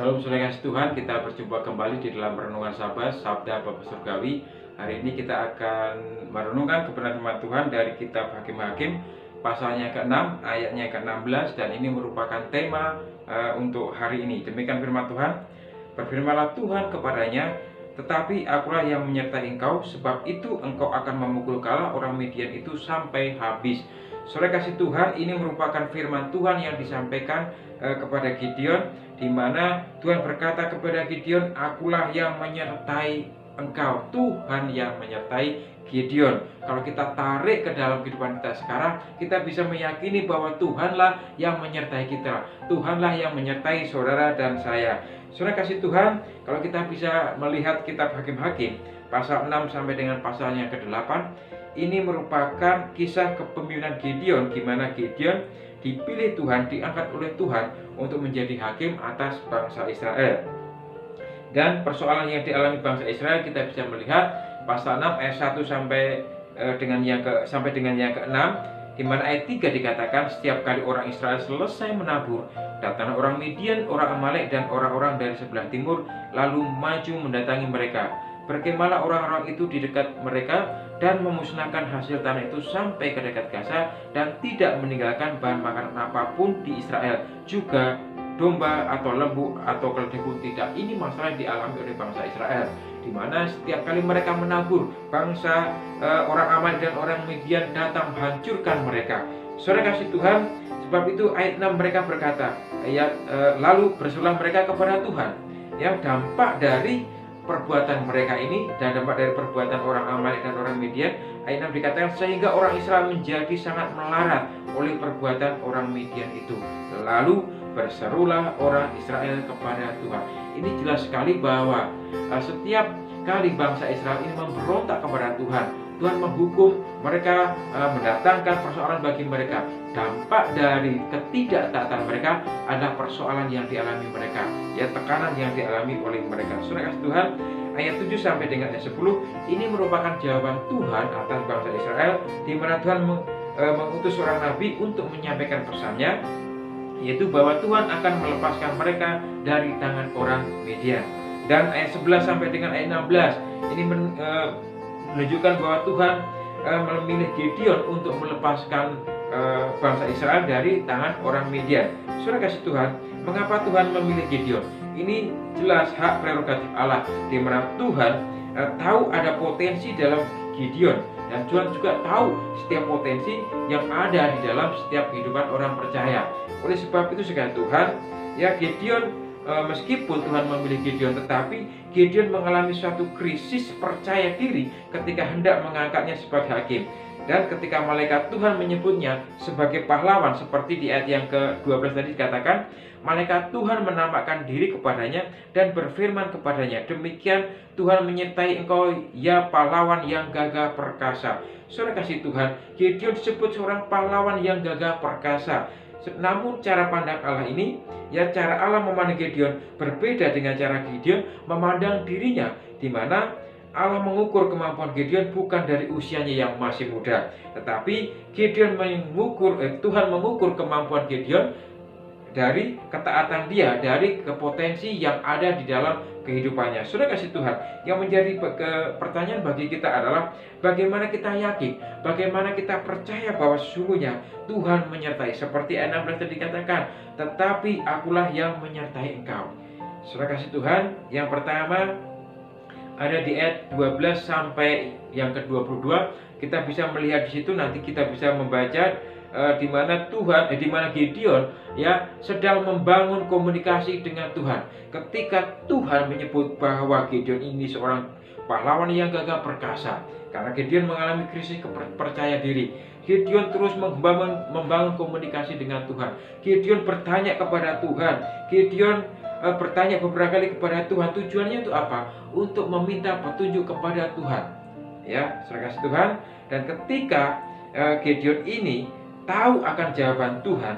Salam saudara kasih Tuhan, kita berjumpa kembali di dalam renungan Sabat, Sabda Bapa Surgawi. Hari ini kita akan merenungkan kebenaran firman Tuhan dari kitab Hakim-Hakim, pasalnya ke-6, ayatnya ke-16, dan ini merupakan tema untuk hari ini. Demikian firman Tuhan, berfirmanlah Tuhan kepadanya, tetapi akulah yang menyertai engkau, sebab itu engkau akan memukul kala orang Midian itu sampai habis. Saudara kasih Tuhan, ini merupakan firman Tuhan yang disampaikan kepada Gideon, di mana Tuhan berkata kepada Gideon, akulah yang menyertai engkau. Tuhan yang menyertai Gideon. Kalau kita tarik ke dalam kehidupan kita sekarang, kita bisa meyakini bahwa Tuhanlah yang menyertai kita. Tuhanlah yang menyertai saudara dan saya. Saudara kasih Tuhan, kalau kita bisa melihat kitab Hakim-Hakim pasal 6 sampai dengan pasalnya ke-8, ini merupakan kisah kepemimpinan Gideon, di mana Gideon dipilih Tuhan, diangkat oleh Tuhan untuk menjadi hakim atas bangsa Israel. Dan persoalan yang dialami bangsa Israel kita bisa melihat pasal 6 ayat 1 sampai dengan yang ke-6, di mana ayat 3 dikatakan, setiap kali orang Israel selesai menabur, datang orang Midian, orang Amalek, dan orang-orang dari sebelah timur, lalu maju mendatangi mereka. Berkemahlah orang-orang itu di dekat mereka dan memusnahkan hasil tanah itu sampai ke dekat Gaza, dan tidak meninggalkan bahan makanan apapun di Israel, juga domba atau lembu atau keledai pun tidak. Ini masalah yang dialami oleh bangsa Israel, di mana setiap kali mereka menabur, bangsa orang Amalek dan orang Midian datang menghancurkan mereka. Saudara kasih Tuhan, sebab itu ayat 6 mereka berkata, lalu berserulah mereka kepada Tuhan. Yang dampak dari perbuatan mereka ini dan dampak dari perbuatan orang Amalek dan orang Midian, ayat 6 dikatakan, sehingga orang Israel menjadi sangat melarat oleh perbuatan orang Midian itu. Lalu berserulah orang Israel kepada Tuhan. Ini jelas sekali bahwa setiap kali bangsa Israel ini memberontak kepada Tuhan, Tuhan menghukum mereka, mendatangkan persoalan bagi mereka. Dampak dari ketidaktaatan mereka adalah persoalan yang dialami mereka, ya, tekanan yang dialami oleh mereka. Saudara kasih Tuhan, ayat 7 sampai dengan ayat 10 ini merupakan jawaban Tuhan atas bangsa Israel, di mana Tuhan mengutus seorang nabi untuk menyampaikan pesannya, yaitu bahwa Tuhan akan melepaskan mereka dari tangan orang Midian. Dan ayat 11 sampai dengan ayat 16 ini menunjukkan bahwa Tuhan memilih Gideon untuk melepaskan bangsa Israel dari tangan orang Midian. Saudara kasih Tuhan, mengapa Tuhan memilih Gideon? Ini jelas hak prerogatif Allah, di mana Tuhan tahu ada potensi dalam Gideon, dan Tuhan juga tahu setiap potensi yang ada di dalam setiap kehidupan orang percaya. Oleh sebab itu sekali Tuhan, ya, Gideon, meskipun Tuhan memilih Gideon, tetapi Gideon mengalami suatu krisis percaya diri ketika hendak mengangkatnya sebagai hakim. Dan ketika malaikat Tuhan menyebutnya sebagai pahlawan, seperti di ayat yang ke-12 tadi dikatakan, malaikat Tuhan menampakkan diri kepadanya dan berfirman kepadanya, demikian Tuhan menyertai engkau, ya pahlawan yang gagah perkasa. Saudara kasih Tuhan, Gideon disebut seorang pahlawan yang gagah perkasa. Namun cara pandang Allah ini, ya, cara Allah memandang Gideon berbeda dengan cara Gideon memandang dirinya, di mana Allah mengukur kemampuan Gideon bukan dari usianya yang masih muda, tetapi Tuhan mengukur kemampuan Gideon dari ketaatan dia, dari kepotensi yang ada di dalam kehidupannya. Saudara kasih Tuhan, yang menjadi pertanyaan bagi kita adalah bagaimana kita yakin, bagaimana kita percaya bahwa sesungguhnya Tuhan menyertai. Seperti ayat 16 tadi dikatakan, tetapi akulah yang menyertai engkau. Saudara kasih Tuhan, yang pertama ada di ayat 12 sampai yang ke-22. Kita bisa melihat di situ, nanti kita bisa membaca di mana Gideon, ya, sedang membangun komunikasi dengan Tuhan. Ketika Tuhan menyebut bahwa Gideon ini seorang pahlawan yang gagah perkasa, karena Gideon mengalami krisis percaya diri, Gideon terus membangun komunikasi dengan Tuhan. Gideon bertanya kepada Tuhan. Gideon bertanya beberapa kali kepada Tuhan. Tujuannya itu apa? Untuk meminta petunjuk kepada Tuhan. Ya, saudara kasih Tuhan. Dan ketika Gideon ini tahu akan jawaban Tuhan,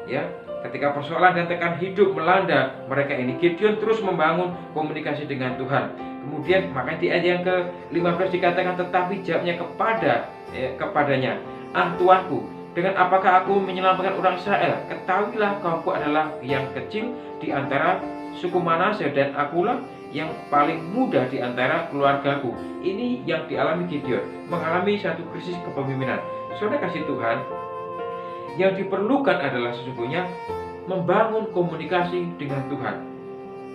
ya, ketika persoalan dan tekan hidup melanda mereka ini, Gideon terus membangun komunikasi dengan Tuhan. Kemudian makanya di ayat yang ke-15 dikatakan, tetapi jawabnya kepadanya, Tuanku, dengan apakah aku menyelamatkan orang Israel? Ketahuilah, kaumku adalah yang kecil di antara suku Manase dan akulah yang paling muda di antara keluargaku. Ini yang dialami Gideon, mengalami satu krisis kepemimpinan. Saudara kasih Tuhan, yang diperlukan adalah sesungguhnya membangun komunikasi dengan Tuhan.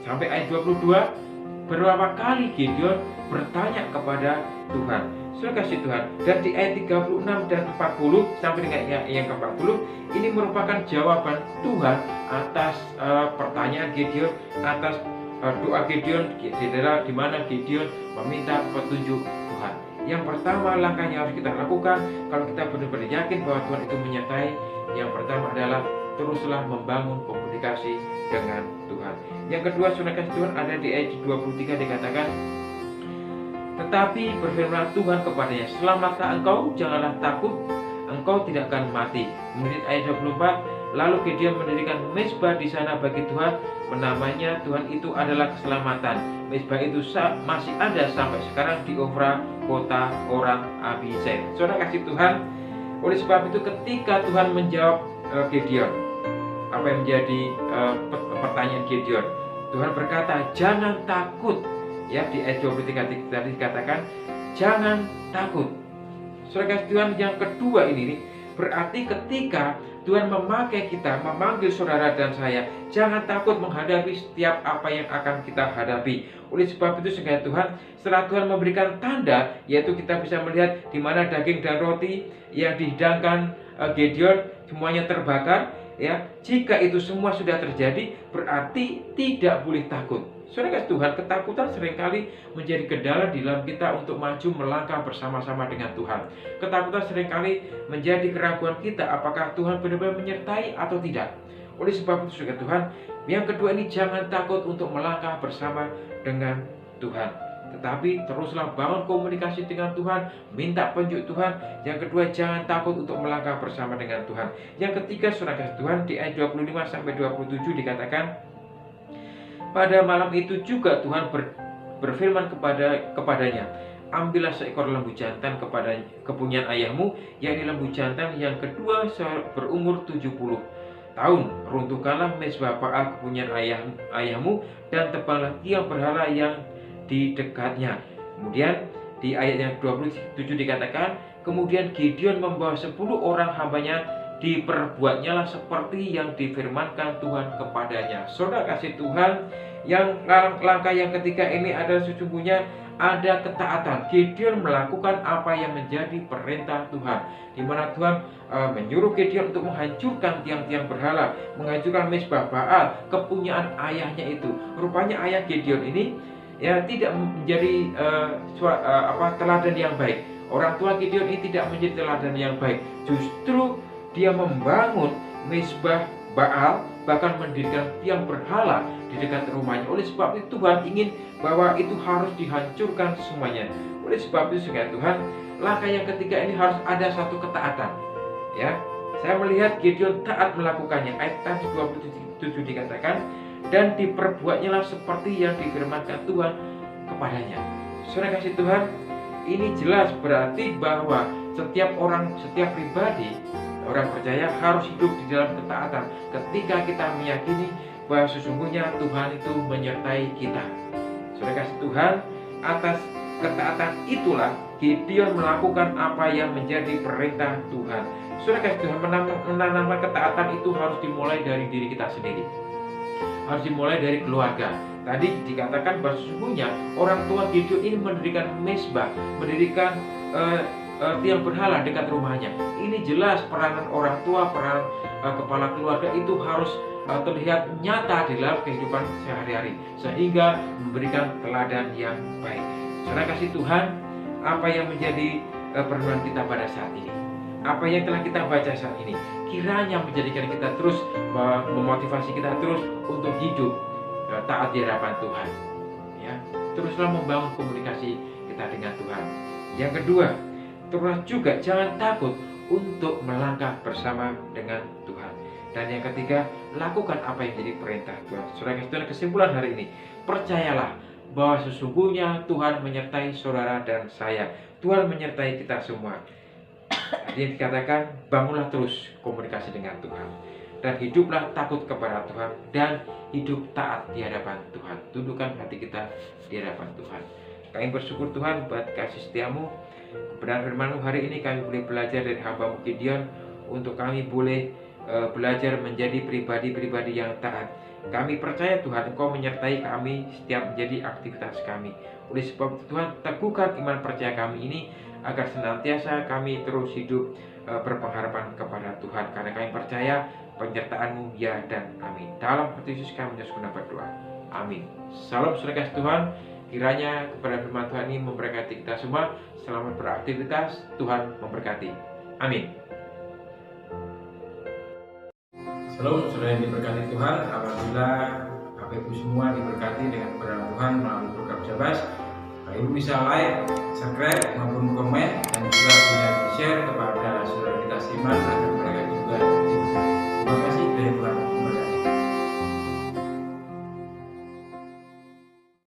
Sampai ayat 22, berapa kali Gideon bertanya kepada Tuhan. Saudara kasih Tuhan, dan di ayat 36 dan 40 sampai dengan yang ke-40, ini merupakan jawaban Tuhan atas pertanyaan Gideon, atas doa Gideon, di mana Gideon meminta petunjuk Tuhan. Yang pertama, langkah yang harus kita lakukan kalau kita benar-benar yakin bahwa Tuhan itu menyertai, yang pertama adalah teruslah membangun komunikasi dengan Tuhan. Yang kedua, saudara kasih Tuhan, ada di ayat 23 dikatakan, tetapi berfirmanlah Tuhan kepadanya, selamatlah engkau, janganlah takut, engkau tidak akan mati. Kemudian ayat 24, lalu Gideon mendirikan mezbah di sana bagi Tuhan, namanya Tuhan itu adalah keselamatan. Mezbah itu masih ada sampai sekarang di Ofra, kota orang Abisai. Saudara kasih Tuhan, oleh sebab itu ketika Tuhan menjawab Gideon, apa yang menjadi pertanyaan Gideon, Tuhan berkata, jangan takut. Ya, di ayat 23 tadi dikatakan, jangan takut. Saudara kasih Tuhan, yang kedua ini berarti ketika Tuhan memakai kita, memanggil saudara dan saya, jangan takut menghadapi setiap apa yang akan kita hadapi. Oleh sebab itu, saudara Tuhan, setelah Tuhan memberikan tanda, yaitu kita bisa melihat di mana daging dan roti yang dihidangkan Gideon semuanya terbakar. Ya, jika itu semua sudah terjadi, berarti tidak boleh takut. Saudara kasih Tuhan, ketakutan seringkali menjadi kendala di dalam kita untuk maju melangkah bersama-sama dengan Tuhan. Ketakutan seringkali menjadi keraguan kita apakah Tuhan benar-benar menyertai atau tidak. Oleh sebab itu, saudara Tuhan, yang kedua ini jangan takut untuk melangkah bersama dengan Tuhan. Tetapi teruslah bangun komunikasi dengan Tuhan, minta petunjuk Tuhan. Yang kedua, jangan takut untuk melangkah bersama dengan Tuhan. Yang ketiga, saudara kasih Tuhan, di ayat 25 sampai 27 dikatakan, pada malam itu juga Tuhan berfirman kepadanya, ambillah seekor lembu jantan kepada kepunyaan ayahmu, yakni lembu jantan yang kedua berumur 70 tahun. Runtuhkanlah mezbah Baal kepunyaan ayahmu dan tebanglah tiang berhala yang di dekatnya. Kemudian di ayat yang 27 dikatakan, kemudian Gideon membawa 10 orang hambanya, diperbuatnyalah seperti yang difirmankan Tuhan kepadanya. Saudara kasih Tuhan, yang langkah yang ketiga ini adalah sesungguhnya ada ketaatan. Gideon melakukan apa yang menjadi perintah Tuhan, di mana Tuhan menyuruh Gideon untuk menghancurkan tiang-tiang berhala, menghancurkan mezbah Baal kepunyaan ayahnya itu. Rupanya ayah Gideon ini ya tidak menjadi teladan yang baik. Orang tua Gideon ini tidak menjadi teladan yang baik. Justru dia membangun mezbah Baal, bahkan mendirikan tiang berhala di dekat rumahnya. Oleh sebab itu Tuhan ingin bahwa itu harus dihancurkan semuanya. Oleh sebab itu, saudara Tuhan, langkah yang ketiga ini harus ada satu ketaatan. Ya, saya melihat Gideon taat melakukannya. Ayat 27 dikatakan, dan diperbuatnyalah seperti yang difirmankan Tuhan kepadanya. Saudara kasih Tuhan, ini jelas berarti bahwa setiap pribadi, orang percaya harus hidup di dalam ketaatan ketika kita meyakini bahwa sesungguhnya Tuhan itu menyertai kita. Saudara kasih Tuhan, atas ketaatan itulah Gideon melakukan apa yang menjadi perintah Tuhan. Saudara kasih Tuhan, menanamkan ketaatan itu harus dimulai dari diri kita sendiri, harus dimulai dari keluarga. Tadi dikatakan bahwa sesungguhnya orang tua Gideon ini mendirikan mezbah, mendirikan tiang berhala dekat rumahnya. Ini jelas peranan orang tua, peranan kepala keluarga itu harus terlihat nyata di dalam kehidupan sehari-hari, sehingga memberikan teladan yang baik. Saudara kasih Tuhan, apa yang menjadi perenungan kita pada saat ini, apa yang telah kita baca saat ini, kiranya menjadikan kita terus, memotivasi kita terus untuk hidup taat di hadapan Tuhan. Ya, teruslah membangun komunikasi kita dengan Tuhan. Yang kedua, terus juga jangan takut untuk melangkah bersama dengan Tuhan. Dan yang ketiga, lakukan apa yang jadi perintah Tuhan. Saudara, kesimpulan hari ini, percayalah bahwa sesungguhnya Tuhan menyertai saudara dan saya. Tuhan menyertai kita semua. Tadi dikatakan, bangunlah terus komunikasi dengan Tuhan, dan hiduplah takut kepada Tuhan, dan hidup taat di hadapan Tuhan. Tundukkan hati kita di hadapan Tuhan. Kami bersyukur Tuhan buat kasih setiamu. Kebenaran firman-Mu hari ini kami boleh belajar dari hamba-Mu Gideon, untuk kami boleh belajar menjadi pribadi-pribadi yang taat. Kami percaya Tuhan Engkau menyertai kami setiap menjadi aktivitas kami. Oleh sebab itu Tuhan, teguhkan iman percaya kami ini agar senantiasa kami terus hidup berpengharapan kepada Tuhan, karena kami percaya penyertaan-Mu ya dan amin. Dalam Yesus kami menyusul berdoa. Amin. Salam saudara kasih Tuhan. Kiranya kepada firman Tuhan ini memberkati kita semua. Selamat beraktivitas. Tuhan memberkati. Amin. Shalom saudara yang diberkati Tuhan. Alhamdulillah Bapak Ibu semua diberkati dengan kebenaran Tuhan melalui program Jabas. Bapak Ibu bisa like, subscribe maupun komen, dan juga bisa di share kepada saudara kita seiman